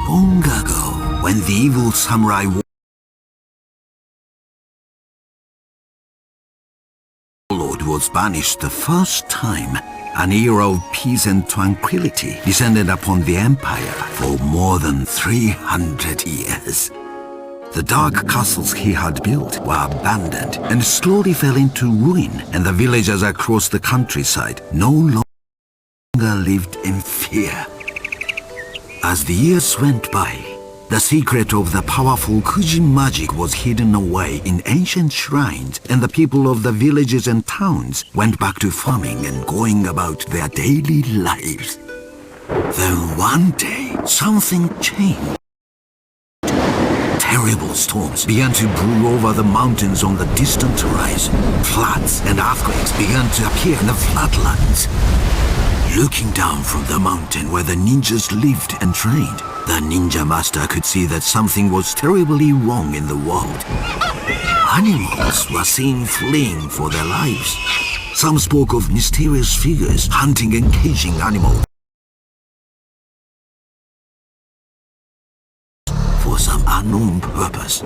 Long ago, when the evil samurai warlord was banished the first time, an era of peace and tranquility descended upon the empire for more than 300 years. The dark castles he had built were abandoned and slowly fell into ruin, and the villagers across the countryside no longer lived in fear. As the years went by, the secret of the powerful Kuji magic was hidden away in ancient shrines, and the people of the villages and towns went back to farming and going about their daily lives. Then one day, something changed. Terrible storms began to brew over the mountains on the distant horizon. Floods and earthquakes began to appear in the flatlands. Looking down from the mountain where the ninjas lived and trained, the ninja master could see that something was terribly wrong in the world. Animals were seen fleeing for their lives. Some spoke of mysterious figures hunting and caging animals for some unknown purpose.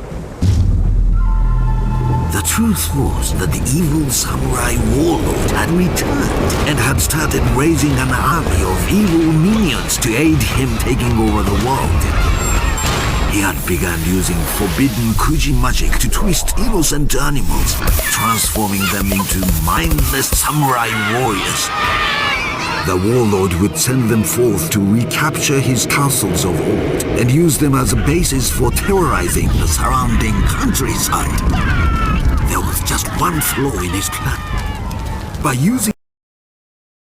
The truth was that the evil samurai warlord had returned and had started raising an army of evil minions to aid him taking over the world. He had begun using forbidden Kuji magic to twist innocent animals, transforming them into mindless samurai warriors. The warlord would send them forth to recapture his castles of old and use them as a basis for terrorizing the surrounding countryside. There was just one flaw in his plan. By using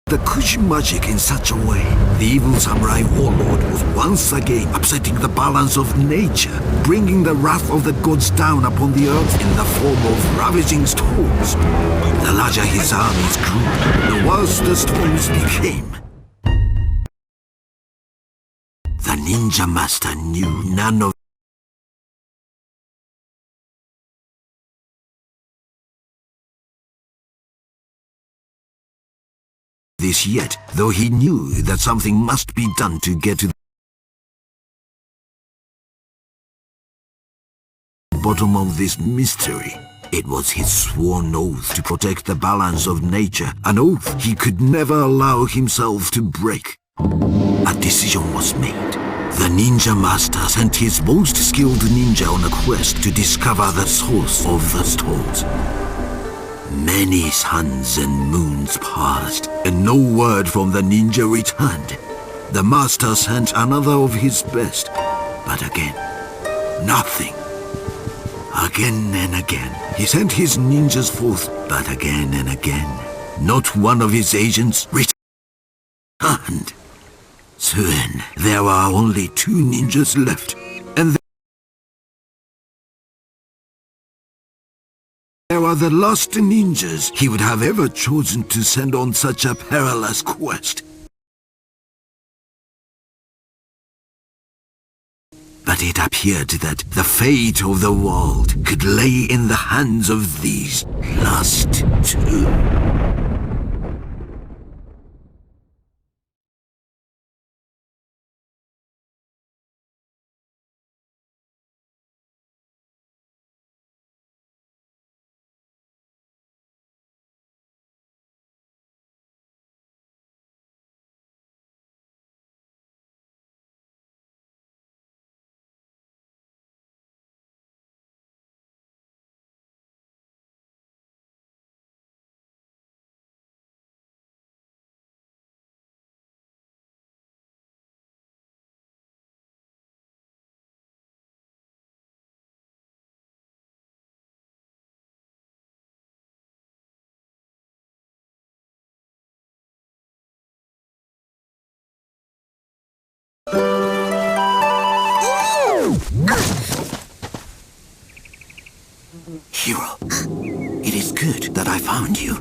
the Kuji magic in such a way, the evil samurai warlord was once again upsetting the balance of nature, bringing the wrath of the gods down upon the earth in the form of ravaging storms. The larger his armies grew, the worse the storms became. The ninja master knew none of this yet, though he knew that something must be done to get to the bottom of this mystery. It was his sworn oath to protect the balance of nature, an oath he could never allow himself to break. A decision was made. The ninja master sent his most skilled ninja on a quest to discover the source of the storms. Many suns and moons passed, and no word from the ninja returned. The master sent another of his best, but again, nothing. Again and again, he sent his ninjas forth, but again and again, not one of his agents returned. Soon, there were only 2 ninjas left, and they were the last ninjas he would have ever chosen to send on such a perilous quest. But it appeared that the fate of the world could lay in the hands of these last 2. Hero, it is good that I found you.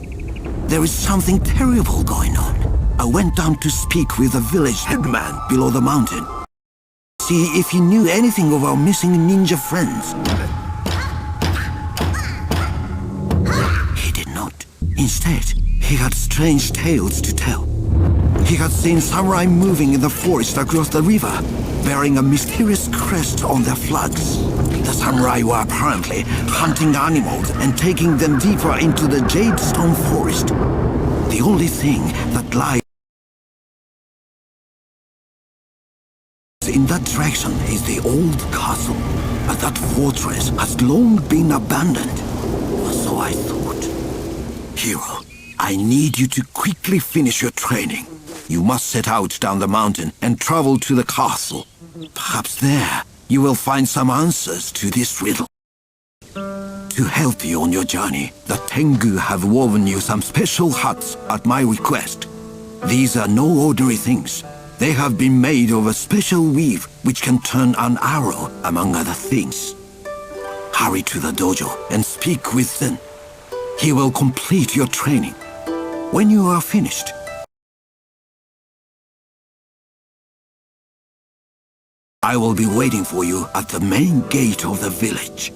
There is something terrible going on. I went down to speak with the village headman below the mountain. See if he knew anything of our missing ninja friends. He did not. Instead, he had strange tales to tell. He had seen samurai moving in the forest across the river. bearing a mysterious crest on their flags. The samurai were apparently hunting animals and taking them deeper into the Jadestone Forest. The only thing that lies in that direction is the old castle, but that fortress has long been abandoned. So I thought. Hero, I need you to quickly finish your training. You must set out down the mountain and travel to the castle. Perhaps there you will find some answers to this riddle. To help you on your journey, the Tengu have woven you some special huts at my request. These are no ordinary things. They have been made of a special weave which can turn an arrow, among other things. Hurry to the dojo and speak with Zen. He will complete your training. When you are finished, I will be waiting for you at the main gate of the village.